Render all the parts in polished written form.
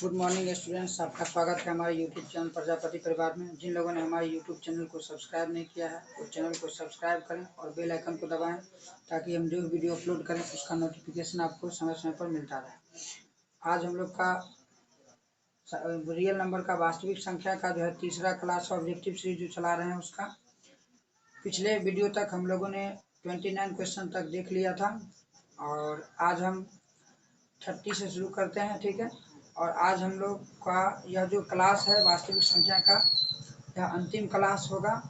Good morning students, आपका स्वागत है हमारे यूट्यूब चैनल प्रजापति परिवार में। जिन लोगों ने हमारे यूट्यूब चैनल को सब्सक्राइब नहीं किया है वो चैनल को सब्सक्राइब करें और बेल आइकन को दबाएं ताकि हम जो वीडियो अपलोड करें उसका नोटिफिकेशन आपको समय समय पर मिलता रहे। आज हम लोग का रियल नंबर का वास्तविक संख्या का जो है तीसरा क्लास ऑब्जेक्टिव सीरीज जो चला रहे हैं उसका पिछले वीडियो तक हम लोगों ने 29 क्वेश्चन तक देख लिया था और आज हम 30 से शुरू करते हैं। ठीक है, और आज हम लोग का यह जो क्लास है वास्तविक संख्या का यह अंतिम क्लास होगा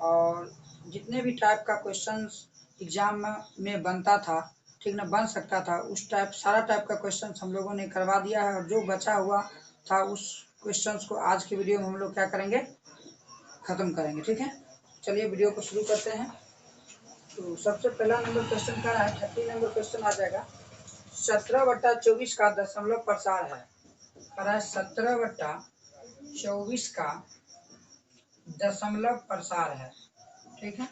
और जितने भी टाइप का क्वेश्चंस एग्जाम में बनता था, ठीक ना, बन सकता था, उस टाइप सारा टाइप का क्वेश्चंस हम लोगों ने करवा दिया है और जो बचा हुआ था उस क्वेश्चंस को आज के वीडियो में हम लोग क्या करेंगे, खत्म करेंगे। ठीक है, चलिए वीडियो को शुरू करते हैं। तो सबसे पहला नंबर क्वेश्चन क्या है, 30 नंबर क्वेश्चन आ जाएगा। 17/24 का दशमलव प्रसार है। 17/24 का दशमलव प्रसार है। ठीक है,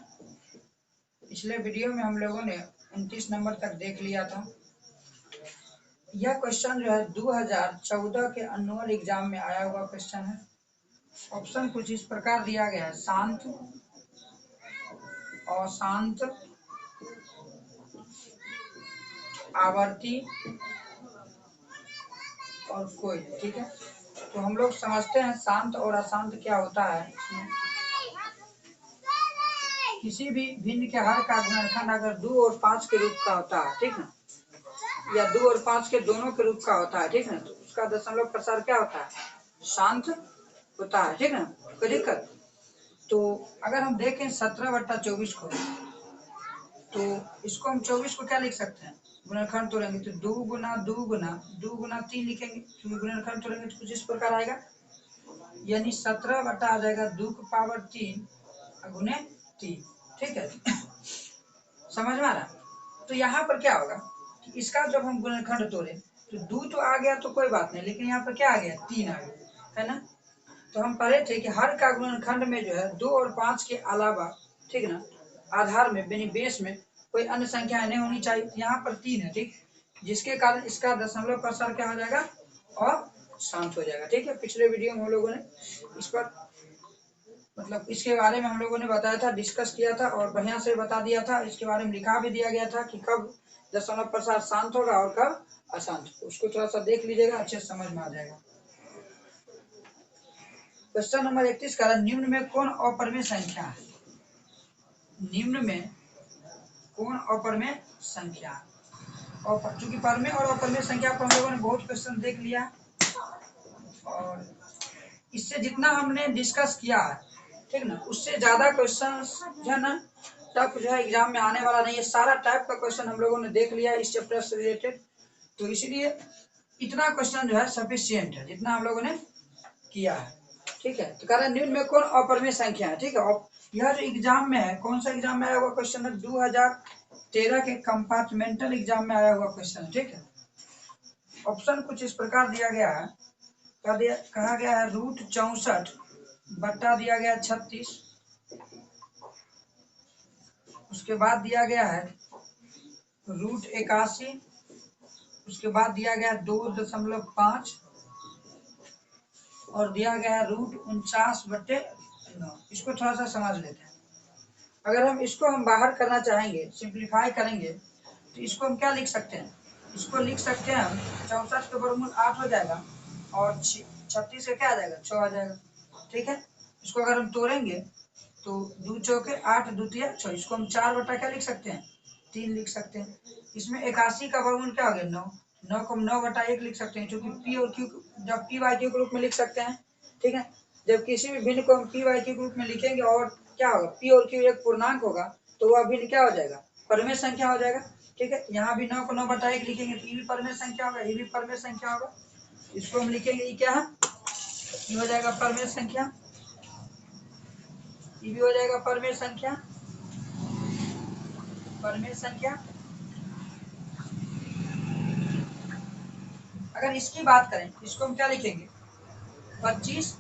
पिछले वीडियो में हम लोगों ने 29 नंबर तक देख लिया था। यह क्वेश्चन जो है 2014 के एनुअल एग्जाम में आया हुआ क्वेश्चन है। ऑप्शन कुछ इस प्रकार दिया गया है: शांत, अशांत, आवर्ती और कोई। ठीक है, तो हम लोग समझते हैं शांत और अशांत क्या होता है। किसी भी भिन्न के हर का गुणनखंड अगर 2 और 5 के रूप का होता है, ठीक ना, या 2 और 5 के दोनों के रूप का होता है, ठीक ना, तो उसका दशमलव प्रसार क्या होता है, शांत होता है। ठीक ना, कोई दिक्कत? तो अगर हम देखें 17/24 को, तो इसको हम 24 को क्या लिख सकते हैं, गुणनखंड तोड़ेंगे तो 2 गुना 2 गुना 2 गुना 3 लिखेंगे, क्योंकि गुणनखंड तोड़ेंगे तो कुछ इस प्रकार आएगा, यानी 17 बटा आ जाएगा 2 की पावर 3 गुने 3। ठीक है, समझ में आ रहा? तो यहाँ पर क्या होगा कि इसका जब हम गुणनखंड तोड़े तो 2 तो आ गया तो कोई बात नहीं, लेकिन यहाँ पर क्या आ गया, 3 आ गया, है ना। तो हम पढ़े थे कि हर का गुणनखंड में जो है 2 और 5 के अलावा, ठीक ना, आधार में यानी बेस में कोई अन्य संख्या नहीं होनी चाहिए। यहाँ पर 3 है, ठीक, जिसके कारण इसका दशमलव प्रसार क्या हो जाएगा, और शांत हो जाएगा। ठीक है, पिछले वीडियो में हम लोगों ने इस पर मतलब इसके बारे में हम लोगों ने बताया था, डिस्कस किया था और बढ़िया से बता दिया था। इसके बारे में लिखा भी दिया गया था कि कब दशमलव प्रसार शांत होगा और कब अशांत। उसको थोड़ा सा देख लीजिएगा, अच्छे से समझ में आ जाएगा। क्वेश्चन नंबर 31 का निम्न में कौन अपरिमेय संख्या है? निम्न में कौन अपरिमेय संख्या? और चूंकि परिमेय और अपरिमेय संख्या पर हम लोगों ने बहुत क्वेश्चन देख लिया और इससे जितना हमने डिस्कस किया है, ठीक ना, उससे ज्यादा क्वेश्चन जो है ना टफ जो है एग्जाम में आने वाला नहीं है। सारा टाइप का क्वेश्चन हम लोगों ने देख लिया इस चैप्टर से रिलेटेड, तो इसलिए इतना क्वेश्चन जो है सफिशियंट है जितना हम लोगों ने किया है। ठीक है, तो कारण निम्न में कौन अपरिमेय संख्या है। ठीक है, यह जो एग्जाम में है, कौन सा एग्जाम में आया हुआ क्वेश्चन है, 2013 के कंपार्टमेंटल एग्जाम में आया हुआ क्वेश्चन है। ठीक है, ऑप्शन कुछ इस प्रकार दिया गया है, कहा गया है √64 बट्टा दिया गया 36, उसके बाद दिया गया है √81, उसके बाद दिया गया 2.5 और दिया गया है √49/9। इसको थोड़ा सा समझ लेते हैं। अगर हम इसको बाहर करना चाहेंगे, सिंप्लीफाई करेंगे, तो इसको हम क्या लिख सकते हैं, इसको लिख सकते हैं हम 64 के वर्गमूल 8 हो जाएगा और 36 का क्या आ जाएगा, 6 आ जाएगा। ठीक है, इसको अगर हम तोड़ेंगे तो 2 चौके 8 दूतिया 6, इसको हम 4 बटा क्या लिख सकते हैं, 3 लिख सकते हैं। इसमें 81 का वर्गमूल क्या हो गया, 9, 9 को हम 9 बटा 1 लिख सकते हैं, क्योंकि पी और क्यू जब पी वाई क्यू के रूप में लिख सकते हैं। ठीक है, जब किसी भी भिन्न को हम पी वाई क्यू के रूप में लिखेंगे और क्या होगा, पी और क्यू एक पूर्णांक होगा तो वह भिन्न क्या हो जाएगा, परिमेय संख्या हो जाएगा। ठीक है, यहाँ भी 9 को 9 बटा 1 लिखेंगे तो ये भी परिमेय संख्या होगा, ये भी परिमेय संख्या होगा। इसको हम लिखेंगे, ये क्या है, ये हो जाएगा परिमेय संख्या, ये भी हो जाएगा परिमेय संख्या, परिमेय संख्या। अगर इसकी बात करें, इसको हम क्या लिखेंगे, 25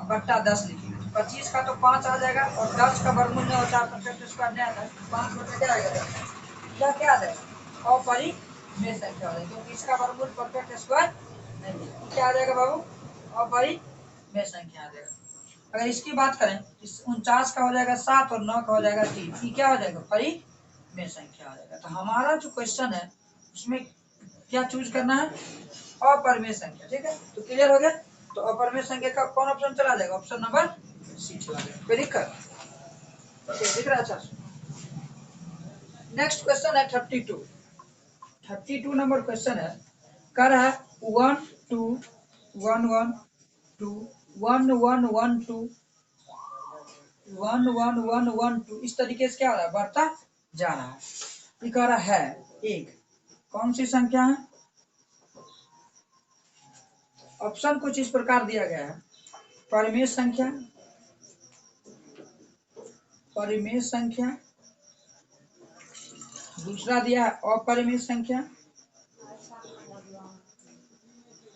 बट्टा 10 लिखेंगे। 25 का तो 5 आ जाएगा और 10 का वर्गमूल नहीं होता, परफेक्ट स्क्वायर नहीं आता, 5 बटा क्या आएगा, यह क्या आ जाएगा, अपरिमेय संख्या हो जाएगी, क्योंकि इसका वर्गमूल परफेक्ट स्क्वायर नहीं है। क्या क्या आ जाएगा बाबू? अपरिमेय संख्या आ जाएगा। अगर इसकी बात करें 49 का हो जाएगा 7 और 9 का हो जाएगा 3, ये क्या हो जाएगा? परिमेय संख्या आ जाएगा। तो हमारा जो क्वेश्चन है उसमें क्या चूज करना है? अपरिमेय संख्या। ठीक है, तो क्लियर हो गया। तो अपरिमेय संख्या का कौन ऑप्शन चला जाएगा? ऑप्शन नंबर सी चला जाएगा। कोई दिक्कत? दिख रहा है? अच्छा, नेक्स्ट क्वेश्चन है 32 नंबर क्वेश्चन है। कह रहा है 1 2 1 1 2 1 1 1 2 1 1 1 1 2 इस तरीके से क्या हो रहा है? बढ़ता जा रहा है। ये कह रहा है एक कौन सी संख्या है? ऑप्शन कुछ इस प्रकार दिया गया है। परिमेय संख्या, परिमेय संख्या, दूसरा दिया है अपरिमेय संख्या,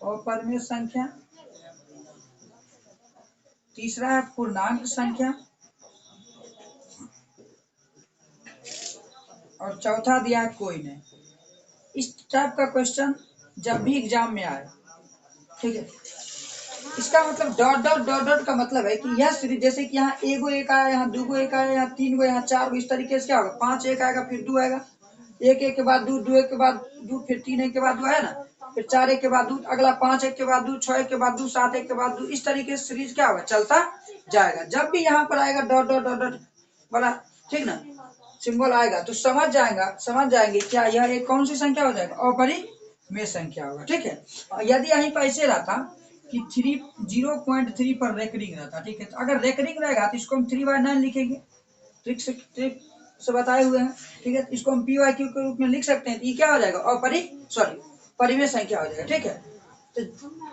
अपरिमेय संख्या, तीसरा है पूर्णांक संख्या और चौथा दिया है कोई नहीं। इस टाइप का क्वेश्चन जब भी एग्जाम में आए, ठीक है, इसका मतलब डॉट डॉट डॉट डॉट का मतलब है कि यह सीरीज, जैसे कि यहाँ एगो एक आया, यहाँ दूगो एक आया, यहाँ तीन गो, यहाँ चार गो, इस तरीके से क्या होगा? 5 एक आएगा, फिर 2 आएगा, एक एक के बाद 2, 2 एक के बाद 2, फिर 3 एक के बाद 2 है ना, फिर 4 एक के बाद 2, अगला 5 एक के बाद 2, 6 एक के बाद 2, 7 एक के बाद 2, इस तरीके से सीरीज क्या होगा? चलता जाएगा। जब भी यहाँ पर आएगा डॉट डॉट डॉट डॉट बड़ा, ठीक ना, सिंबल आएगा तो समझ जाएंगे क्या यह एक कौन सी संख्या हो जाएगा? अपरिमेय संख्या होगा। ठीक है, यदि यहीं पर ऐसे रहता कि 0.3 पर रेकरिंग रहता, ठीक है, तो अगर रेकरिंग रहेगा तो इसको हम 3/9 लिखेंगे, ट्रिक से बताए हुए हैं। ठीक है, इसको हम PYQ के रूप में लिख सकते हैं। तो ये क्या हो जाएगा? परिमेय संख्या हो जाएगा। ठीक है, तो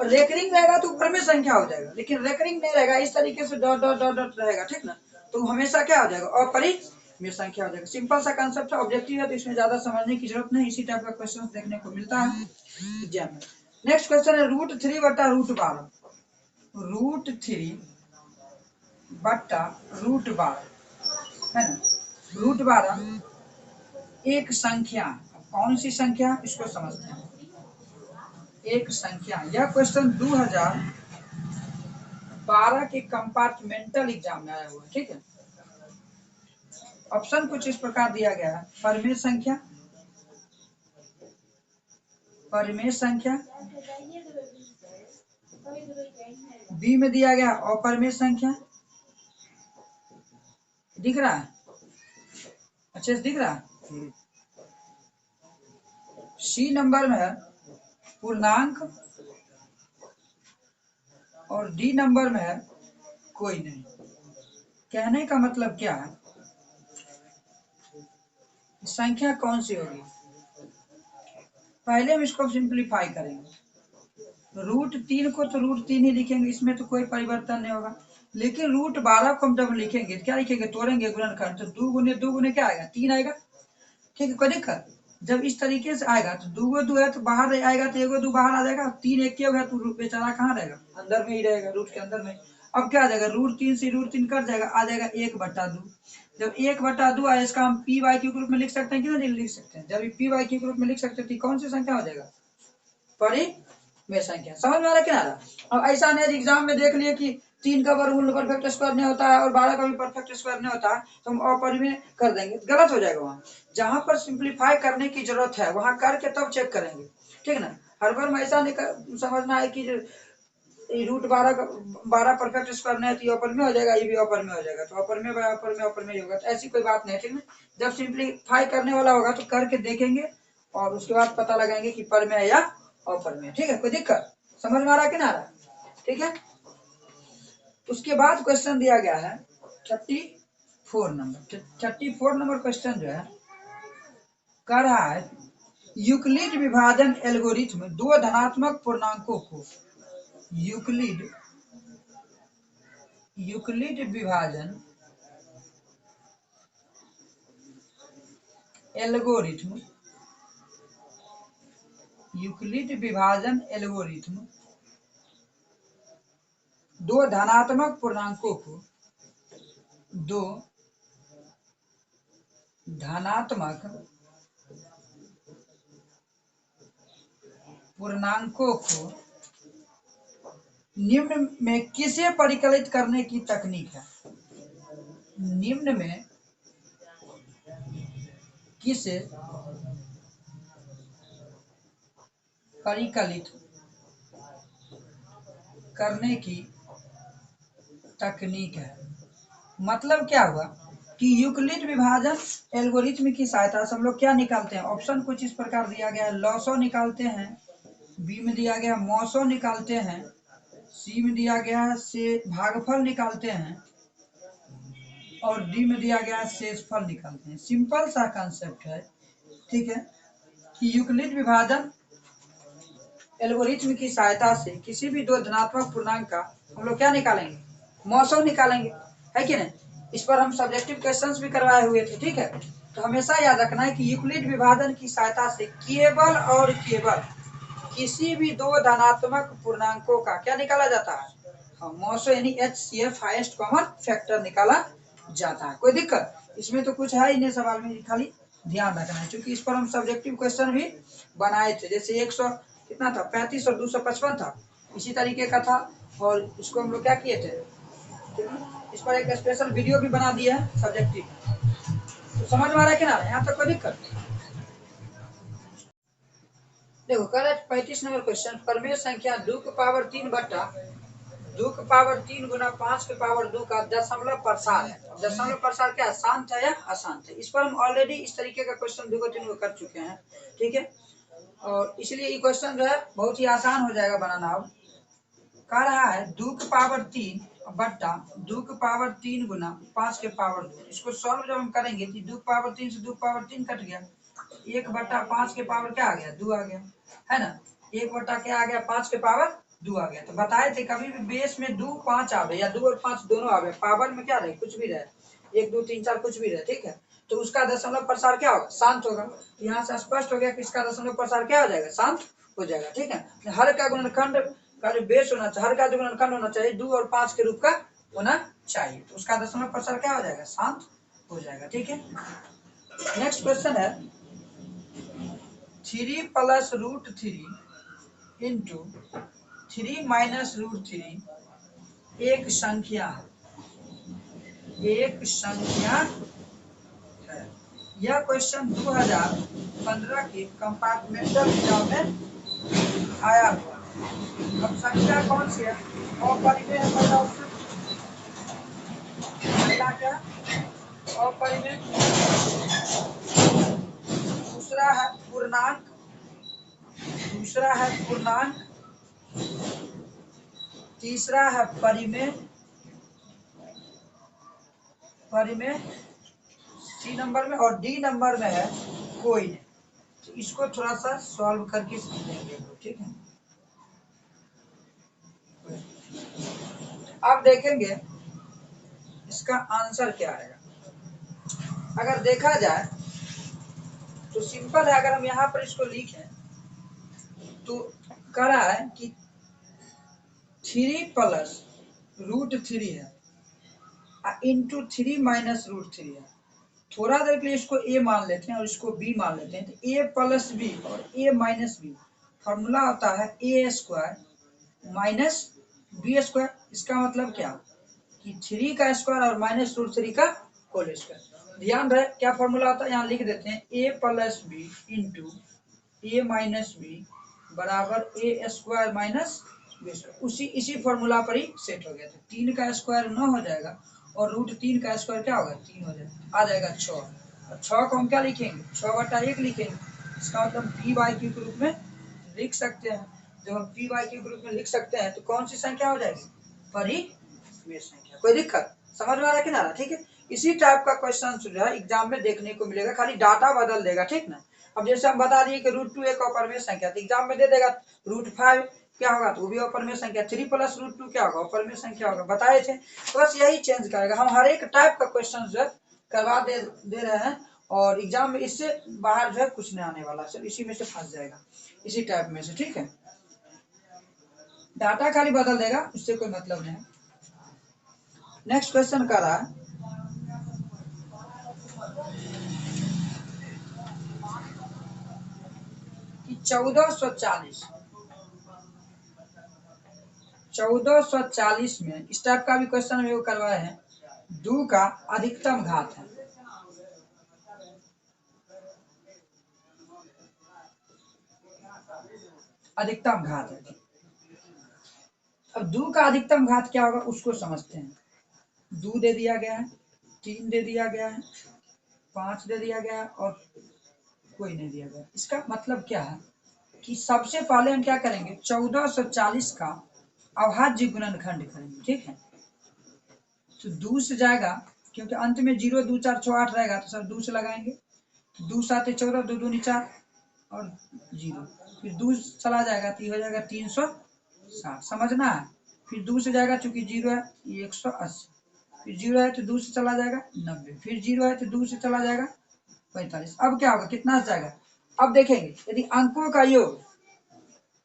रेकरिंग रहेगा तो परिमेय संख्या हो जाएगा, लेकिन रेकरिंग नहीं रहेगा, इस तरीके से डॉट डॉट डॉट डॉट रहेगा, ठीक ना, तो हमेशा क्या हो जाएगा? अपरिमेय संख्या हो जाएगा। सिंपल सा कंसेप्ट है, ऑब्जेक्टिव है, तो इसमें ज्यादा समझने की जरूरत नहीं। इसी टाइप का क्वेश्चन देखने को मिलता है एग्जाम में। नेक्स्ट क्वेश्चन है √3 बटा √12, √3 बटा √12 है ना। √12 एक संख्या, कौन सी संख्या? इसको समझते हैं। एक संख्या, यह क्वेश्चन 2012 के कंपार्टमेंटल एग्जाम में आया हुआ है। ठीक है, ऑप्शन कुछ इस प्रकार दिया गया है। परिमेय संख्या, परिमेय संख्या, बी में दिया गया अपरिमेय संख्या, दिख रहा है? अच्छे से दिख रहा है? सी नंबर में है पूर्णांक और डी नंबर में है कोई नहीं। कहने का मतलब क्या है? संख्या कौन सी होगी? पहले हम इसको सिंप्लीफाई करेंगे। √3 को तो √3 ही लिखेंगे, इसमें तो कोई परिवर्तन नहीं होगा। लेकिन √12 को हम जब लिखेंगे क्या लिखेंगे? तोड़ेंगे गुणनखंड, तो 2 गुने 2 गुने क्या आएगा? 3 आएगा। ठीक है, कोई दिक्कत? जब इस तरीके से आएगा तो 2 2 है तो बाहर आएगा, तो 1 2 बाहर आ जाएगा, 3 1 के होगा तो बेचारा कहाँ रहेगा? अंदर में ही रहेगा, रूट के अंदर में। अब क्या आ जाएगा? √3 से √3 कट जाएगा, आ जाएगा 1/2। जब 1/2 आए, इसका हम PYQ के रूप में लिख सकते हैं कि नहीं लिख सकते हैं? जब PYQ के रूप में लिख सकते हैं तो कौन सी संख्या हो जाएगा? परिमेय संख्या। समझ में आ रहा है कि ना? अब ऐसा नहीं एग्जाम में देख लिए कि 3 का वर्गमूल परफेक्ट स्क्वायर नहीं होता है और 12 का भी परफेक्ट स्क्वायर नहीं होता है, तो हम अपरिमेय कर देंगे, गलत हो जाएगा। वहाँ जहाँ पर सिंप्लीफाई करने की जरूरत है वहां करके तब चेक करेंगे, ठीक ना। हर बार में ऐसा नहीं समझना है कि √12 का 12 परफेक्ट स्क्वायर नहीं है तो ये अपरिमेय हो जाएगा, ये भी अपरिमेय हो जाएगा, तो अपरिमेय अपरिमेय होगा, तो ऐसी कोई बात नहीं है, ठीक ना। जब सिंप्लीफाई करने वाला होगा तो करके देखेंगे और उसके बाद पता लगाएंगे कि परिमेय या अपरिमेय। ठीक है, कोई दिक्कत? समझ में आ रहा है कि ना आ रहा? ठीक है, उसके बाद क्वेश्चन दिया गया है 34 नंबर। 34 नंबर क्वेश्चन जो है कह रहा है यूक्लिड विभाजन एल्गोरिथ्म दो धनात्मक पूर्णांकों को यूक्लिड विभाजन एल्गोरिथ्म दो धनात्मक पूर्णांकों को निम्न में किसे परिकलित करने की तकनीक है? निम्न में किसे परिकलित करने की तकनीक है? मतलब क्या हुआ कि यूक्लिड विभाजन एल्गोरिथ्म की सहायता से हम लोग क्या निकालते हैं? ऑप्शन कुछ इस प्रकार दिया गया है, लॉसो निकालते हैं, बी में दिया गया मौसो निकालते हैं, सी में दिया गया है से भागफल निकालते हैं, और डी में दिया गया है शेषफल निकालते हैं। सिंपल सा कंसेप्ट है, ठीक है, कि यूक्लिड विभाजन एल्गोरिथ्म की सहायता से किसी भी दो धनात्मक पूर्णांक का हम लोग क्या निकालेंगे? मौसम निकालेंगे, है कि नहीं? इस पर हम सब्जेक्टिव क्वेश्चंस भी करवाए हुए थे, ठीक है। तो हमेशा याद रखना है कि यूक्लिड विभाजन की सहायता से केवल और केवल किसी भी दो धनात्मक पूर्णांकों का क्या निकाला जाता है? मौसो यानी HCF हाईएस्ट कॉमन फैक्टर निकाला जाता है। कोई दिक्कत इसमें तो कुछ है ही नहीं सवाल में, खाली ध्यान रखना है, क्योंकि इस पर हम सब्जेक्टिव क्वेश्चन भी बनाए थे। जैसे 100 कितना था, 35 और 255 था, इसी तरीके का था, और इसको हम लोग क्या किए थे, इस पर एक स्पेशल वीडियो भी बना दिया है सब्जेक्टिव। तो समझ में आ रहा है कि ना? यहाँ तक कोई दिक्कत? देखो कह रहे 35 नंबर क्वेश्चन, परमेय संख्या 2 की पावर 3 बट्टा 2 की पावर 3 गुना 5 की पावर 2 का दशमलव प्रसार है। दशमलव प्रसार क्या, शांत है या अशांत है? इस पर हम ऑलरेडी इस तरीके का क्वेश्चन 2 3 कर चुके हैं, ठीक है। और इसलिए ये क्वेश्चन जो है बहुत ही आसान हो जाएगा बनाना। अब कह रहा है 2 की पावर 3 बट्टा 2 की पावर 3 गुना 5 के पावर 2। इसको सॉल्व जब हम करेंगे तो 2 की पावर 3 से 2 की पावर 3 कट गया, 1 बट्टा 5 के पावर क्या आ गया, 2 आ गया, है ना। 1 बट्टा क्या आ गया, 5 के पावर 2 आ गया। तो बताए थे कभी भी बेस में 2 5 आवे या 2 और 5 दोनों आवे, पावर में क्या रहे, कुछ भी रहे, 1 2 3 4 कुछ भी रहे, ठीक है। तो उसका दशमलव प्रसार क्या होगा, शांत होगा। यहाँ से स्पष्ट हो गया कि इसका दशमलव प्रसार क्या हो जाएगा, शांत हो जाएगा, ठीक है। हर का गुणनखंड का जो बेस होना चाहिए, हर का जो गुणनखंड होना चाहिए 2 और 5 के रूप का होना चाहिए, तो उसका दशमलव प्रसार क्या हो जाएगा, शांत हो जाएगा, ठीक है। नेक्स्ट क्वेश्चन है 3 plus root 3 into 3 minus root 3 एक संख्या है, एक संख्या है। यह क्वेश्चन 2015 के कंपार्टमेंटल एग्जाम में आया हुआ। अब संख्या कौन सी है, अपरिमेय है पहला ऑप्शन, पहला क्या, अपरिमेय, दूसरा है पूर्णांक, दूसरा है पूर्णांक, तीसरा है परिमेय, परिमेय सी नंबर में, और डी नंबर में है कोई नहीं। तो इसको थोड़ा सा सॉल्व करके समझेंगे, ठीक है। अब देखेंगे इसका आंसर क्या आएगा। अगर देखा जाए तो सिंपल है, अगर हम यहाँ पर इसको लिखें तो कह रहा है कि 3 प्लस रूट 3 है इंटू 3 माइनस रूट 3 है। थोड़ा देर के लिए इसको ए मान लेते हैं और इसको बी मान लेते हैं। तो ए प्लस बी और ए माइनस बी फॉर्मूला होता है ए स्क्वायर माइनस बी स्क्वायर। इसका मतलब क्या कि 3 का स्क्वायर और माइनस रूट 3 का होल स्क्वायर। ध्यान रहे क्या फॉर्मूला होता है, यहाँ लिख देते हैं ए प्लस बी इंटू ए माइनस बी बराबर ए स्क्वायर माइनस बी स्क्वायर। उसी इसी फॉर्मूला पर ही सेट हो गया था। 3 का स्क्वायर 9 हो जाएगा और रूट 3 का स्क्वायर क्या होगा, 3 हो जाएगा, आ जाएगा 6। और 6 को हम क्या लिखेंगे, 6/1 लिखेंगे। इसका मतलब पी बाई क्यू के रूप में लिख सकते हैं। जब हम पी बाई क्यू के रूप में लिख सकते हैं तो कौन सी संख्या हो जाएगी, परिमेय संख्या। कोई दिक्कत, समझ में आ रहा है कि ना, ठीक है। इसी टाइप का क्वेश्चन जो है एग्जाम में देखने को मिलेगा, खाली डाटा बदल देगा, ठीक ना। अब जैसे हम बता दिए कि रूट 2 एक अपरिमेय संख्या, तो एग्जाम में दे देगा रूट 5 क्या होगा, तो वो भी अपरिमेय संख्या। 3 प्लस रूट 2 क्या होगा, अपरिमेय संख्या होगा, बताए थे। तो बस यही चेंज करेगा, हम हर एक टाइप का क्वेश्चन जो है करवा दे रहे हैं, और एग्जाम में इससे बाहर जो है कुछ नहीं आने वाला, सब इसी में से फंस जाएगा, इसी टाइप में से, ठीक है। डाटा खाली बदल देगा, उससे कोई मतलब नहीं। नेक्स्ट क्वेश्चन कर रहा है कि 1440 1440 में इस टाइप का भी क्वेश्चन हम करवाए हैं। 2 का अधिकतम घात है, अधिकतम घात है। अब 2 का अधिकतम घात क्या होगा उसको समझते हैं। 2 दे दिया गया है, 3 दे दिया गया है, 5 दे दिया गया है और कोई नहीं दिया गया। इसका मतलब क्या है कि सबसे पहले हम क्या करेंगे, 1440 का अभाज्य गुणनखंड करेंगे, ठीक है। तो 2 से जाएगा, क्योंकि अंत में 0 2 4 6 8 रहेगा तो सब 2 से लगाएंगे। 2 7 14, 2 2 4 और 0, फिर 2 चला जाएगा तो ये हो जाएगा 360, समझना है। फिर 2 से जाएगा, चूंकि 0 है ये 180, फिर 0 है तो 2 से चला जाएगा 90, फिर 0 है तो 2 से चला जाएगा 45। अब क्या होगा, कितना से जाएगा। अब देखेंगे यदि अंकों का योग,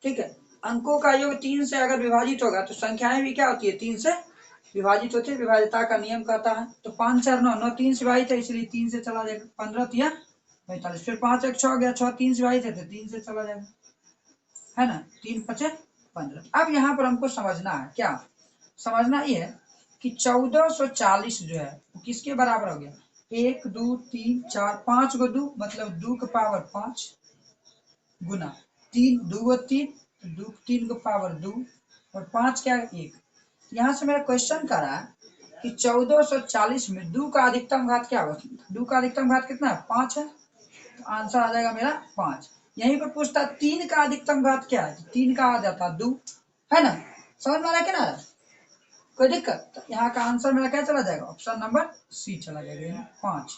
ठीक है, अंकों का योग 3 से अगर विभाजित होगा तो संख्याएं भी क्या होती है, 3 से विभाजित होती है। विभाज्यता का नियम कहता है। तो 5 4 9, 9 3 से विभाजित है इसलिए 3 से चला जाएगा, 15 तिया 45, फिर 5 1 6 गया, 6 3 से विभाजित है तो 3 से चला जाएगा, है ना, 3 5 15। अब यहाँ पर हमको समझना है, क्या समझना ये है कि 1440 जो है वो किसके बराबर हो गया, 1 2 3 4 5 गो 2, मतलब 2 का पावर 5 गुना 3 2 गो 3, 2 3 को पावर 2 और 5 क्या 1। यहाँ से मेरा क्वेश्चन कर रहा है कि 1440 में 2 का अधिकतम घात क्या होगा। 2 का अधिकतम घात कितना है, 5 है, तो आंसर आ जाएगा मेरा 5। यहीं पर पूछता 3 का अधिकतम घात क्या है, 3 का आ जाता 2, है ना, समझ में आ रहा है कि ना, कोई दिक्कत। तो यहाँ का आंसर मेरा क्या चला जाएगा, ऑप्शन नंबर सी चला जाएगा, 5,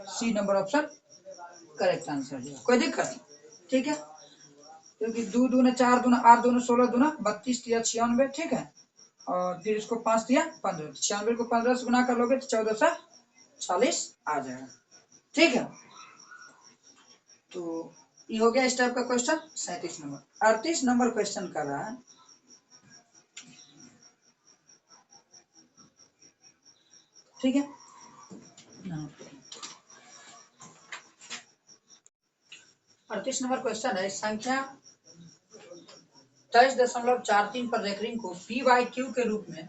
C number option correct answer है, कोई दिक्कत, ठीक है। क्योंकि 2 दूना 4 दूना 8 दूना 16 दूना 32 तिया 96, ठीक है, और फिर इसको 5 दिया 15, 96 को 15 से गुना कर लोगे तो 1440 आ जाएगा, ठीक है। तो ये हो गया इस टाइप का क्वेश्चन। 37 नंबर 38 नंबर क्वेश्चन कर रहा है, ठीक है। 38 नंबर क्वेश्चन है, संख्या 23.43 पर रेकरिंग को पी बाई क्यू के रूप में,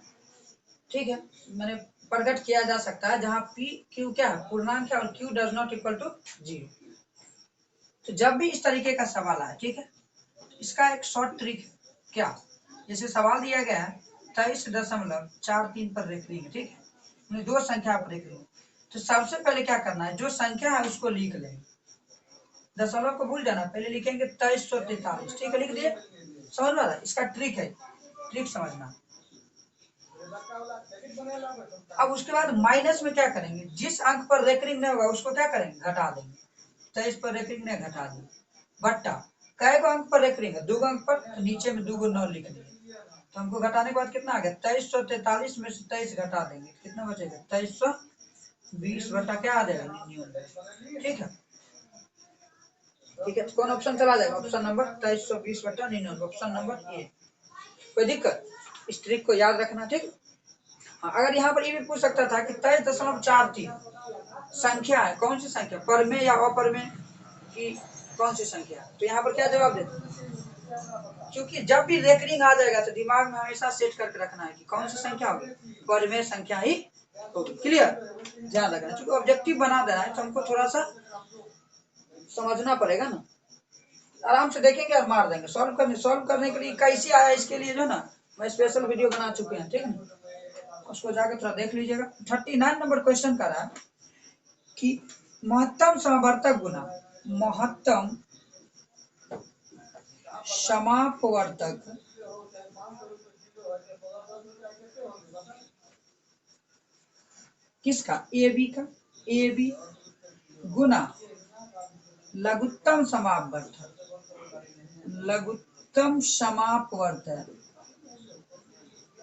ठीक है, मैंने प्रकट किया जा सकता है, जहां पी क्यू क्या है, पूर्णांक है और Q does not equal to 0। तो जब भी इस तरीके का सवाल आए, ठीक है, इसका एक शॉर्ट ट्रिक क्या, जैसे सवाल दिया गया है 23.43 पर रेकरिंग, ठीक है, 2 संख्या पर रेकरिंग, तो सबसे पहले क्या करना है, जो संख्या है उसको लिख लेंगे, दशमलव को भूल जाना, पहले लिखेंगे 2343, ठीक है, लिख दिए, समझ में आ रहा है, इसका ट्रिक है, ट्रिक समझना। अब उसके बाद माइनस में क्या करेंगे, जिस अंक पर रेकरिंग नहीं होगा उसको क्या करेंगे, घटा देंगे। 23 पर रेकरिंग नहीं, घटा देंगे, बट्टा कै गो अंक पर रेकरिंग है, 2 अंक पर, तो नीचे में 2 गो 9 लिख दिए, तो हमको घटाने के बाद कितना आ गया, 2343 में से 23 घटा देंगे, कितना बचेगा 2320 बटा क्या आ जाएगा 99, ठीक है, ठीक है। तो कौन ऑप्शन चला जाएगा, ऑप्शन नंबर 2320 बटा 99, ऑप्शन नंबर ए। कोई दिक्कत, इस ट्रिक को याद रखना, ठीक। हाँ, अगर यहाँ पर ये भी पूछ सकता था कि 23.43 संख्या है, कौन सी संख्या, पर में या अपर में कि कौन सी संख्या, तो यहाँ पर क्या जवाब देते, क्योंकि जब भी रेकरिंग आ जाएगा तो दिमाग में हमेशा सेट करके रखना है कि कौन सी संख्या होगी, पर में संख्या ही होगी, क्लियर, ध्यान रखना, क्योंकि ऑब्जेक्टिव बना देना है तो हमको थोड़ा सा समझना पड़ेगा ना, आराम से देखेंगे और मार देंगे। सॉल्व करने के लिए कैसे आया, इसके लिए जो ना मैं स्पेशल वीडियो बना चुके हैं, ठीक है, उसको जाकर थोड़ा देख लीजिएगा। 39 नंबर क्वेश्चन कर रहा है कि महत्तम समावर्तक गुना महत्तम समापवर्तक किसका, ए बी का, ए बी गुना लघुत्तम समापवर्तक, लघुत्तम समापवर्तक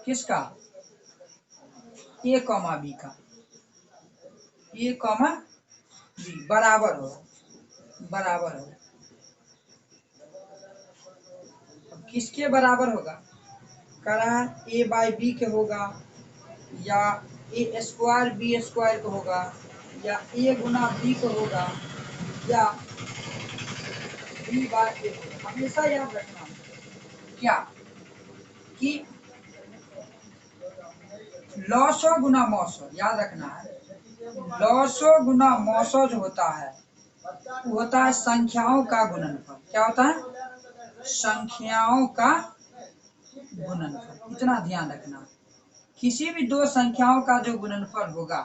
किसका, ए कॉमा बी का, ए कॉमा बी बराबर हो, बराबर हो, किसके बराबर होगा, कह रहा है ए बाई बी के होगा, या ए स्क्वायर बी स्क्वायर को होगा, या ए गुना बी को होगा, या बी बाय ए होगा। हमेशा याद रखना क्या कि लॉसो गुना मौसो, याद रखना है, लॉसो गुना मौसो जो होता है वो होता है संख्याओं का गुणनफल। क्या होता है? संख्याओं का गुणनफल। इतना ध्यान रखना, किसी भी दो संख्याओं का जो गुणनफल होगा,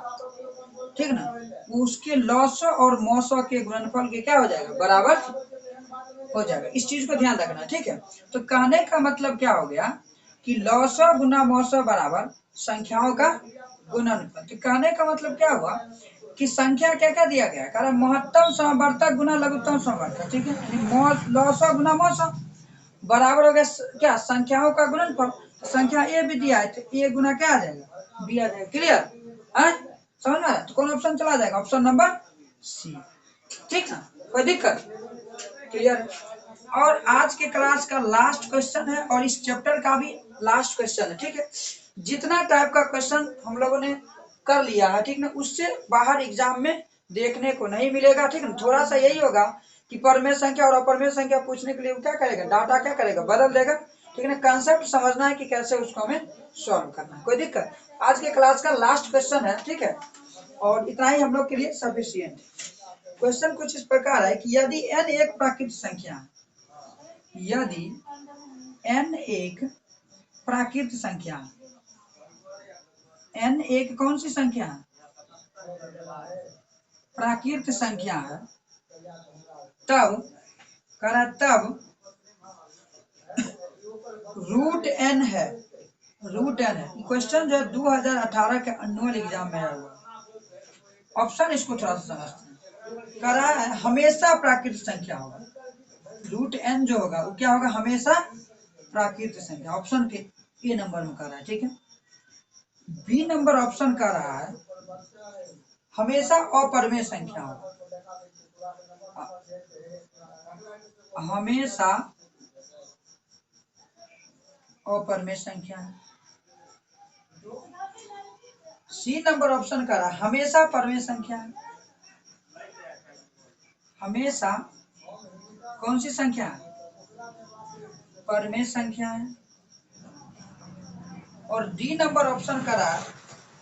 ठीक ना, उसके लॉसो और मौसो के गुणनफल के क्या हो जाएगा? बराबर हो जाएगा। इस चीज को ध्यान रखना, ठीक है। तो कहने का मतलब क्या हो गया कि लॉसो गुना मौसो बराबर संख्याओं का गुणनफल। तो कहने का मतलब क्या हुआ कि संख्या क्या क्या दिया गया? कारण महत्तम समवर्तक गुना लघुत्तम समवर्तक, ठीक है। लॉसो गुना मौसो बराबर हो गया क्या? संख्याओं का गुणनफल। तो संख्या ए भी दिया है तो ए गुना क्या आ जाएगा? बी आ जाएगा। क्लियर है? समझ में आया? तो कौन ऑप्शन चला जाएगा? ऑप्शन नंबर सी, ठीक ना, कोई दिक्कत? क्लियर है? और आज के क्लास का लास्ट क्वेश्चन है और इस चैप्टर का भी लास्ट क्वेश्चन है, ठीक है। जितना टाइप का क्वेश्चन हम लोगों ने कर लिया है, ठीक ना, उससे बाहर एग्जाम में देखने को नहीं मिलेगा, ठीक है। थोड़ा सा यही होगा कि परमेय संख्या और अपरमेय संख्या पूछने के लिए क्या करेगा? डाटा क्या करेगा? बदल देगा, ठीक है ना। कंसेप्ट समझना है कि कैसे उसको हमें सॉल्व करना है। कोई दिक्कत? आज के क्लास का लास्ट क्वेश्चन है, ठीक है, और इतना ही हम लोग के लिए सफिशियंट है। क्वेश्चन कुछ इस प्रकार है कि यदि n एक प्राकृतिक संख्या है, यदि n एक प्राकृतिक संख्या है, n एक कौन सी संख्या है? प्राकृतिक संख्या है, तब करा तब रूट n है, रूट n है। क्वेश्चन जो है 2018 के एनुअल एग्जाम में आया हुआ। ऑप्शन इसको थोड़ा सा समझते हैं। करा है हमेशा प्राकृतिक संख्या होगा, रूट n जो होगा वो क्या होगा? हमेशा प्राकृतिक संख्या। ऑप्शन के ए नंबर में कर रहा है, ठीक है। बी नंबर ऑप्शन कर रहा है हमेशा अपरमेय संख्या होगा, हमेशा अपरमेय संख्या है। सी नंबर ऑप्शन कर रहा है हमेशा परमेय संख्या है, हमेशा कौन सी संख्या है? परमेय संख्या है। और डी नंबर ऑप्शन कर रहा है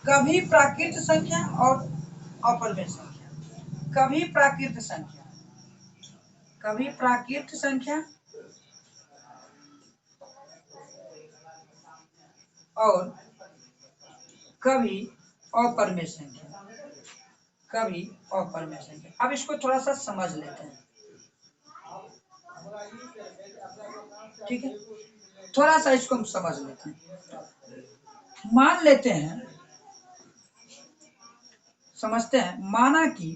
कभी प्राकृतिक संख्या और अपरमेय संख्या, कभी प्राकृतिक संख्या, कभी प्राकृतिक संख्या और कभी अपरमेय संख्या, कभी अपरमेय संख्या। अब इसको थोड़ा सा समझ लेते हैं, ठीक है। थोड़ा सा इसको हम समझ लेते हैं। मान लेते हैं, समझते हैं, माना कि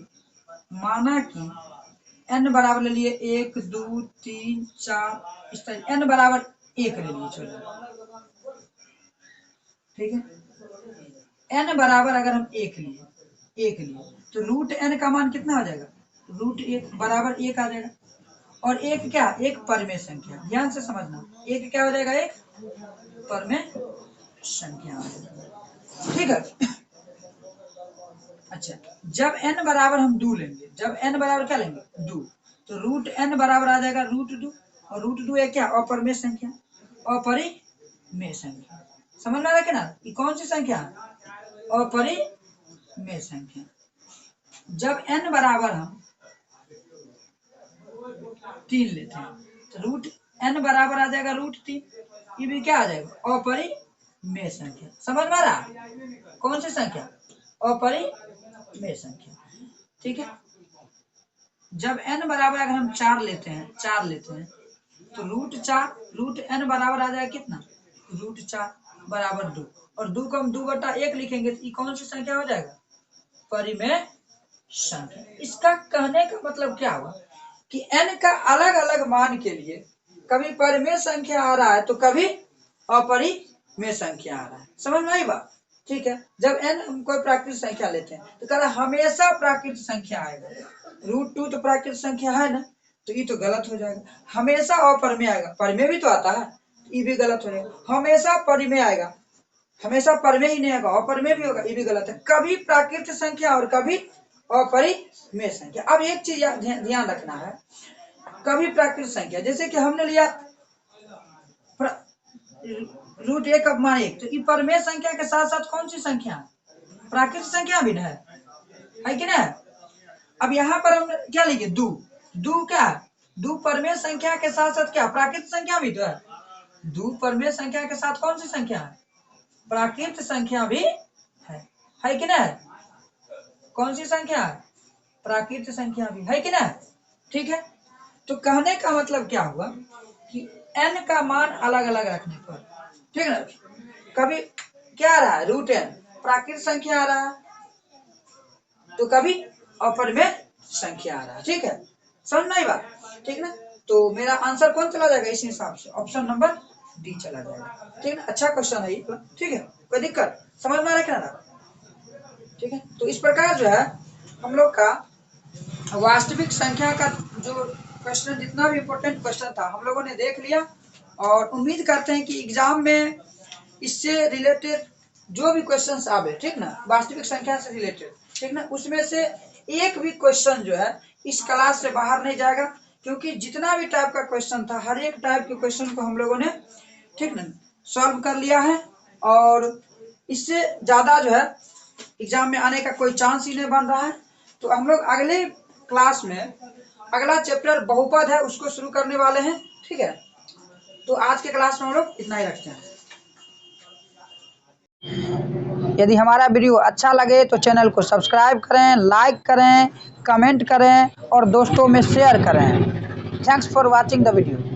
n बराबर ले लिए 1 2 3 4 इस तरह, n बराबर 1 ले लिए, चलो ठीक है। n बराबर अगर हम 1 लिए तो रूट n का मान कितना आ जाएगा? रूट 1 बराबर 1 आ जाएगा। और एक क्या? एक परमेय संख्या। ध्यान से समझना, एक क्या हो जाएगा? एक परमेय संख्या, ठीक है। अच्छा, जब n बराबर हम 2 लेंगे, जब n बराबर क्या लेंगे? 2, तो रूट n बराबर आ जाएगा रूट 2, और रूट 2 है क्या? अपरमेय संख्या, अपरिमेय संख्या। समझ में आ रहा है ना? ये कौन सी संख्या है? अपरिमेय संख्या। जब n बराबर हम 3 लेते हैं तो रूट n बराबर आ जाएगा रूट 3, ये भी क्या आ जाएगा? अपरिमेय संख्या। समझ में आ रहा? कौन सी संख्या? अपरिमेय संख्या, ठीक है। जब n बराबर अगर हम 4 लेते हैं तो रूट n बराबर आ जाएगा कितना? रूट 4 बराबर 2, और 2 को हम 2/1 लिखेंगे तो ये कौन सी संख्या हो जाएगा? परिमेय संख्या। इसका कहने का मतलब क्या हुआ कि n का अलग अलग मान के लिए कभी परिमेय संख्या आ रहा है तो कभी अपरिमेय संख्या आ रहा है। समझ में आई बात? ठीक है। जब n हम कोई प्राकृतिक संख्या लेते हैं तो कह रहा हमेशा प्राकृतिक संख्या आएगा। रूट 2 तो प्राकृतिक संख्या है ना, तो ये तो गलत हो जाएगा। हमेशा अपरिमेय आएगा, परिमेय भी तो आता है, ये भी गलत हो जाएगा। हमेशा परिमेय आएगा, हमेशा परमेय ही नहीं आएगा, अपरमेय भी होगा, ये भी गलत है। कभी प्राकृतिक संख्या और कभी अपरिमेय संख्या। अब एक चीज ध्यान रखना है, कभी प्राकृतिक संख्या, जैसे कि हमने लिया √1 अपमान 1। तो ये परमेय संख्या के साथ साथ कौन सी संख्या है? प्राकृतिक संख्या भी है कि नहीं? अब यहाँ पर हम क्या लिखे? दू क्या है? दू परमेय संख्या के साथ साथ क्या प्राकृतिक संख्या भी तो है। दू परमेय संख्या के साथ कौन सी संख्या है? प्राकृतिक संख्या भी है कि नहीं? कौन सी संख्या है? प्राकृतिक संख्या भी है कि नहीं? ठीक है, तो कहने का मतलब क्या हुआ कि n का मान अलग अलग रखने पर, ठीक है, कभी क्या आ रहा है? √n प्राकृतिक संख्या आ रहा है, तो कभी अपरमेय संख्या आ रहा है। ठीक है, समझ नहीं बात? ठीक ना? तो मेरा आंसर कौन चला जाएगा इस हिसाब से? ऑप्शन नंबर डी चला जाएगा। ठीक है, अच्छा क्वेश्चन है ये। ठीक है, कोई दिक्कत समझ में आ रहा है? ठीक है, तो इस प्रकार जो है हम लोग का वास्तविक संख्या का जो क्वेश्चन, जितना भी इम्पोर्टेंट क्वेश्चन था हम लोगों ने देख लिया, और उम्मीद करते हैं कि एग्जाम में इससे रिलेटेड जो भी क्वेश्चंस आवे, ठीक ना, वास्तविक संख्या से रिलेटेड, ठीक ना, उसमें से एक भी क्वेश्चन जो है इस क्लास से बाहर नहीं जाएगा, क्योंकि जितना भी टाइप का क्वेश्चन था हर एक टाइप के क्वेश्चन को हम लोगों ने, ठीक ना, सॉल्व कर लिया है, और इससे ज्यादा जो है एग्जाम में आने का कोई चांस ही नहीं बन रहा है। तो हम लोग अगले क्लास में अगला चैप्टर बहुपद है उसको शुरू करने वाले हैं। ठीक है, तो आज के क्लास में हम लोग इतना ही रखते हैं। यदि हमारा वीडियो अच्छा लगे तो चैनल को सब्सक्राइब करें, लाइक करें, कमेंट करें और दोस्तों में शेयर करें। Thanks for watching the video.